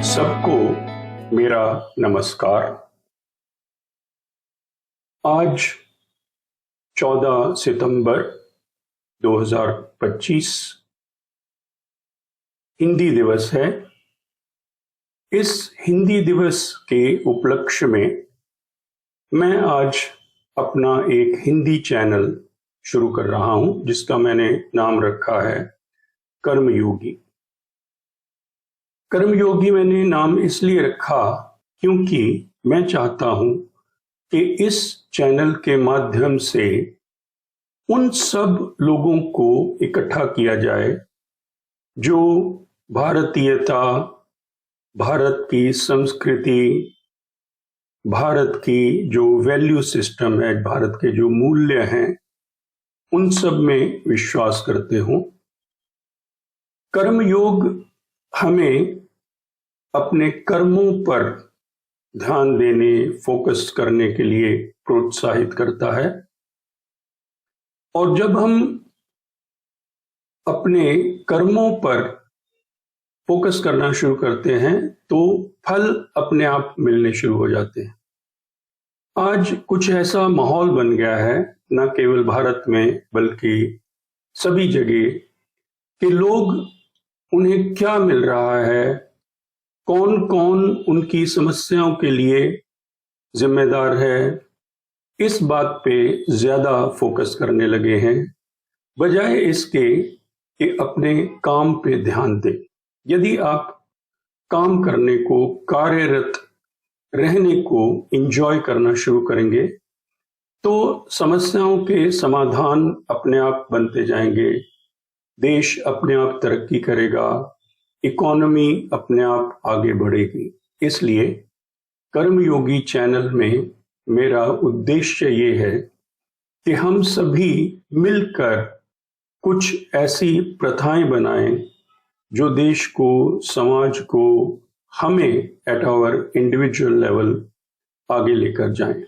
सबको मेरा नमस्कार। आज 14 सितंबर 2025 हिंदी दिवस है। इस हिंदी दिवस के उपलक्ष्य में मैं आज अपना एक हिंदी चैनल शुरू कर रहा हूं, जिसका मैंने नाम रखा है कर्मयोगी। कर्मयोगी मैंने नाम इसलिए रखा क्योंकि मैं चाहता हूं कि इस चैनल के माध्यम से उन सब लोगों को इकट्ठा किया जाए जो भारतीयता, भारत की संस्कृति, भारत की जो वैल्यू सिस्टम है, भारत के जो मूल्य हैं, उन सब में विश्वास करते हों। कर्मयोग हमें अपने कर्मों पर ध्यान देने, फोकस करने के लिए प्रोत्साहित करता है। और जब हम अपने कर्मों पर फोकस करना शुरू करते हैं तो फल अपने आप मिलने शुरू हो जाते हैं। आज कुछ ऐसा माहौल बन गया है, न केवल भारत में बल्कि सभी जगह, कि लोग, उन्हें क्या मिल रहा है, कौन कौन उनकी समस्याओं के लिए जिम्मेदार है, इस बात पे ज्यादा फोकस करने लगे हैं, बजाय इसके कि अपने काम पे ध्यान दें। यदि आप काम करने को, कार्यरत रहने को एंजॉय करना शुरू करेंगे तो समस्याओं के समाधान अपने आप बनते जाएंगे, देश अपने आप तरक्की करेगा, इकोनॉमी अपने आप आगे बढ़ेगी। इसलिए कर्मयोगी चैनल में मेरा उद्देश्य ये है कि हम सभी मिलकर कुछ ऐसी प्रथाएं बनाएं जो देश को, समाज को, हमें एट आवर इंडिविजुअल लेवल आगे लेकर जाएं।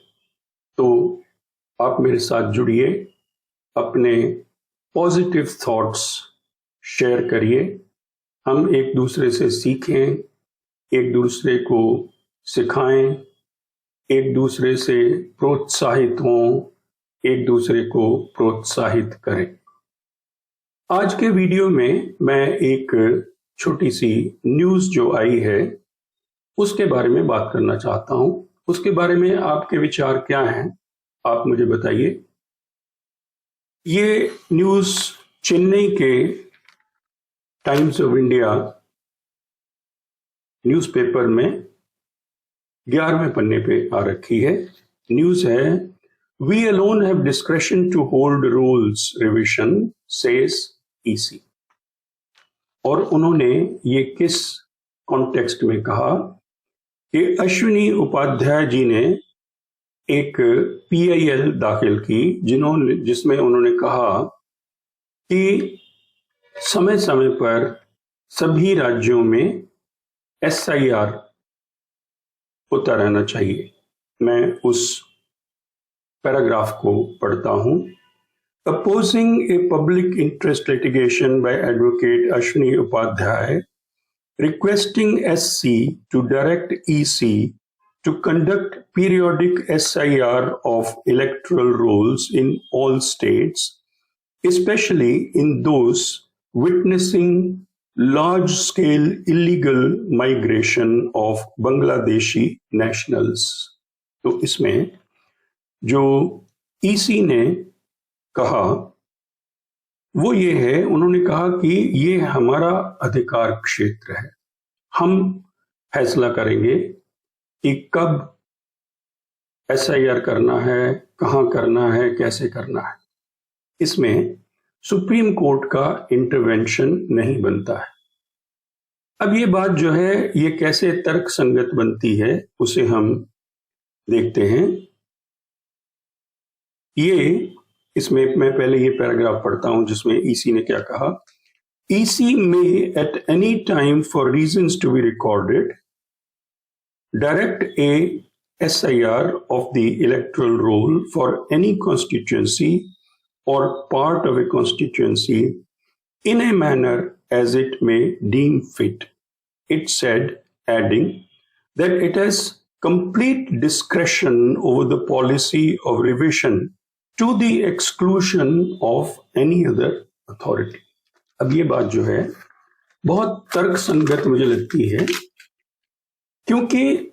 तो आप मेरे साथ जुड़िए, अपने पॉजिटिव थॉट्स शेयर करिए, हम एक दूसरे से सीखें, एक दूसरे को सिखाएं, एक दूसरे से प्रोत्साहित हों, एक दूसरे को प्रोत्साहित करें। आज के वीडियो में मैं एक छोटी सी न्यूज़ जो आई है उसके बारे में बात करना चाहता हूं। उसके बारे में आपके विचार क्या हैं, आप मुझे बताइए। ये न्यूज़ चेन्नई के टाइम्स ऑफ इंडिया न्यूज़पेपर में 11वें पन्ने पे आ रखी है। न्यूज़ है, we alone have discretion to hold rules revision says EC. और उन्होंने ये किस कॉन्टेक्स्ट में कहा कि अश्विनी उपाध्याय जी ने एक PIL दाखिल की, जिसमें उन्होंने कहा कि समय समय पर सभी राज्यों में SIR होता रहना चाहिए। मैं उस पैराग्राफ को पढ़ता हूं। Opposing a public interest litigation by Advocate Ashwini Upadhyay, requesting SC to direct EC to conduct periodic SIR of electoral rolls in all states, especially in those witnessing large-scale illegal migration of Bangladeshi nationals। तो इसमें जो EC ने कहा वो ये है, उन्होंने कहा कि ये हमारा अधिकार क्षेत्र है, हम फैसला करेंगे कि कब SIR करना है, कहाँ करना है, कैसे करना है। इसमें सुप्रीम कोर्ट का इंटरवेंशन नहीं बनता है। अब ये बात जो है ये कैसे तर्क संगत बनती है उसे हम देखते हैं। इसमें मैं पहले ये पैराग्राफ पढ़ता हूं जिसमें EC ने क्या कहा। EC may at any time for reasons to be recorded direct a SIR of the electoral roll for any constituency or part of a constituency in a manner as it may deem fit, it said adding that it has complete discretion over the policy of revision to the exclusion of any other authority. अब ये बात जो है बहुत तर्कसंगत मुझे लगती है, क्योंकि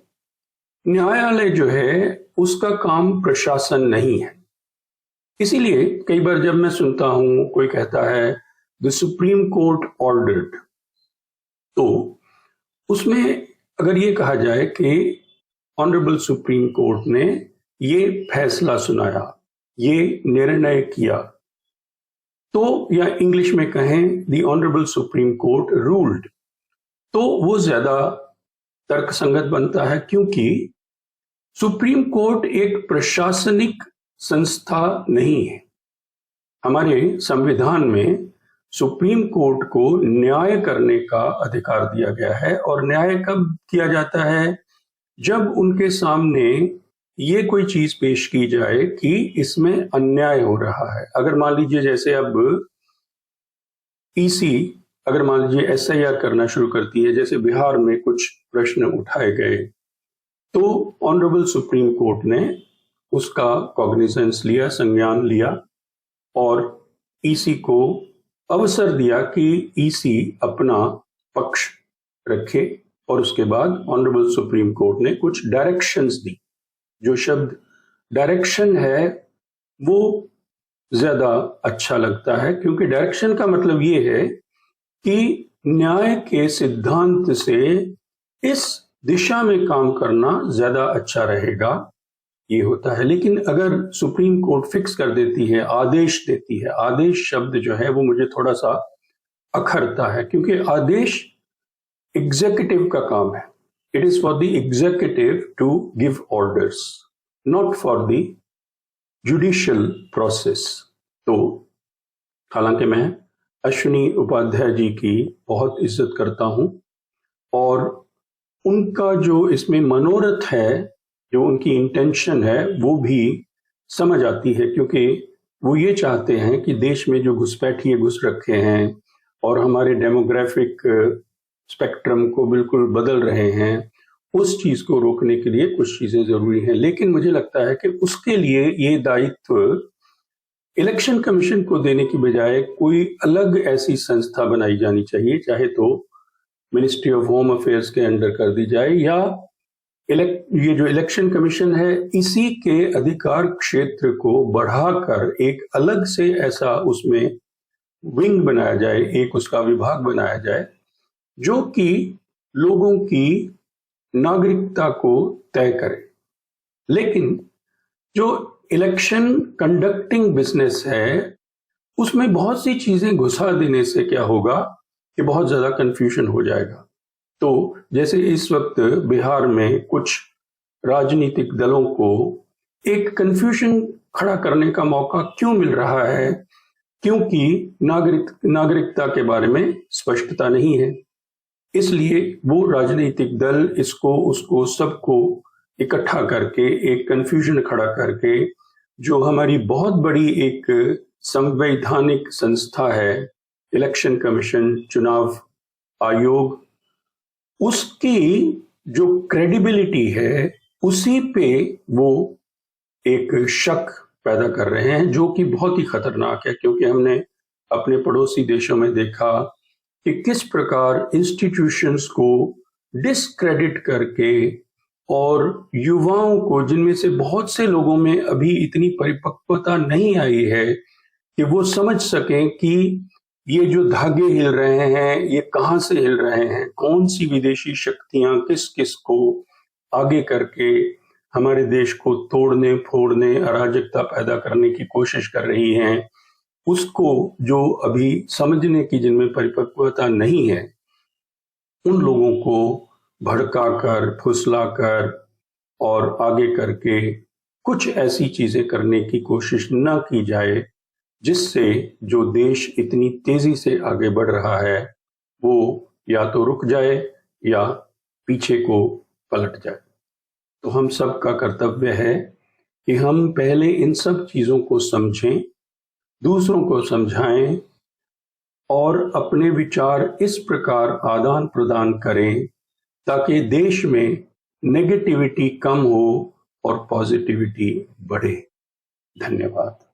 न्यायालय जो है उसका काम प्रशासन नहीं है। इसीलिए कई बार जब मैं सुनता हूं कोई कहता है द सुप्रीम कोर्ट ऑर्डर्ड, तो उसमें अगर ये कहा जाए कि ऑनरेबल सुप्रीम कोर्ट ने ये फैसला सुनाया, ये निर्णय किया, तो या इंग्लिश में कहें the honourable supreme court ruled, तो वो ज्यादा तर्कसंगत बनता है, क्योंकि सुप्रीम कोर्ट एक प्रशासनिक संस्था नहीं है। हमारे संविधान में सुप्रीम कोर्ट को न्याय करने का अधिकार दिया गया है, और न्याय कब किया जाता है? जब उनके सामने ये कोई चीज पेश की जाए कि इसमें अन्याय हो रहा है। अगर मान लीजिए जैसे अब ईसी अगर मान लीजिए एसआईआर करना शुरू करती है, जैसे बिहार में कुछ प्रश्न उठाए गए, तो ऑनरेबल सुप्रीम कोर्ट ने उसका कॉग्निजेंस लिया, संज्ञान लिया, और ईसी को अवसर दिया कि ईसी अपना पक्ष रखे, और उसके बाद ऑनरेबल सुप्रीम कोर्ट ने कुछ डायरेक्शंस दी। जो शब्द डायरेक्शन है वो ज्यादा अच्छा लगता है, क्योंकि डायरेक्शन का मतलब ये है कि न्याय के सिद्धांत से इस दिशा में काम करना ज्यादा अच्छा रहेगा, ये होता है। लेकिन अगर सुप्रीम कोर्ट फिक्स कर देती है, आदेश देती है, आदेश शब्द जो है वो मुझे थोड़ा सा अखरता है, क्योंकि आदेश एग्जीक्यूटिव का काम है। It is for the executive to give orders, not for the judicial process. तो हालांकि मैं अश्विनी उपाध्याय जी की बहुत इज्जत करता हूं, और उनका जो इसमें मनोरथ है, जो उनकी इंटेंशन है, वो भी समझ आती है, क्योंकि वो ये चाहते हैं कि देश में जो घुसपैठिए घुस रखे हैं और हमारे डेमोग्राफिक स्पेक्ट्रम को बिल्कुल बदल रहे हैं, उस चीज को रोकने के लिए कुछ चीजें जरूरी हैं। लेकिन मुझे लगता है कि उसके लिए ये दायित्व इलेक्शन कमीशन को देने की बजाय कोई अलग ऐसी संस्था बनाई जानी चाहिए, चाहे तो मिनिस्ट्री ऑफ होम अफेयर्स के अंडर कर दी जाए, या ये जो इलेक्शन कमीशन है इसी के अधिकार क्षेत्र को बढ़ाकर एक अलग से ऐसा उसमें विंग बनाया जाए, एक उसका विभाग बनाया जाए, जो कि लोगों की नागरिकता को तय करे। लेकिन जो इलेक्शन कंडक्टिंग बिजनेस है, उसमें बहुत सी चीजें घुसा देने से क्या होगा कि बहुत ज्यादा कंफ्यूजन हो जाएगा। तो जैसे इस वक्त बिहार में कुछ राजनीतिक दलों को एक कंफ्यूजन खड़ा करने का मौका क्यों मिल रहा है? क्योंकि नागरिकता के बारे में स्पष्टता नहीं है। इसलिए वो राजनीतिक दल इसको उसको सबको इकट्ठा करके एक कंफ्यूजन खड़ा करके, जो हमारी बहुत बड़ी एक संवैधानिक संस्था है इलेक्शन कमीशन, चुनाव आयोग, उसकी जो क्रेडिबिलिटी है उसी पे वो एक शक पैदा कर रहे हैं, जो कि बहुत ही खतरनाक है। क्योंकि हमने अपने पड़ोसी देशों में देखा कि किस प्रकार इंस्टीट्यूशंस को डिस्क्रेडिट करके और युवाओं को, जिनमें से बहुत से लोगों में अभी इतनी परिपक्वता नहीं आई है कि वो समझ सकें कि ये जो धागे हिल रहे हैं ये कहाँ से हिल रहे हैं, कौन सी विदेशी शक्तियां किस किस को आगे करके हमारे देश को तोड़ने फोड़ने, अराजकता पैदा करने की कोशिश कर रही हैं, उसको जो अभी समझने की जिनमें परिपक्वता नहीं है, उन लोगों को भड़काकर, फुसलाकर और आगे करके कुछ ऐसी चीजें करने की कोशिश न की जाए जिससे जो देश इतनी तेजी से आगे बढ़ रहा है वो या तो रुक जाए या पीछे को पलट जाए। तो हम सब का कर्तव्य है कि हम पहले इन सब चीजों को समझें, दूसरों को समझाएं और अपने विचार इस प्रकार आदान प्रदान करें ताकि देश में नेगेटिविटी कम हो और पॉजिटिविटी बढ़े। धन्यवाद।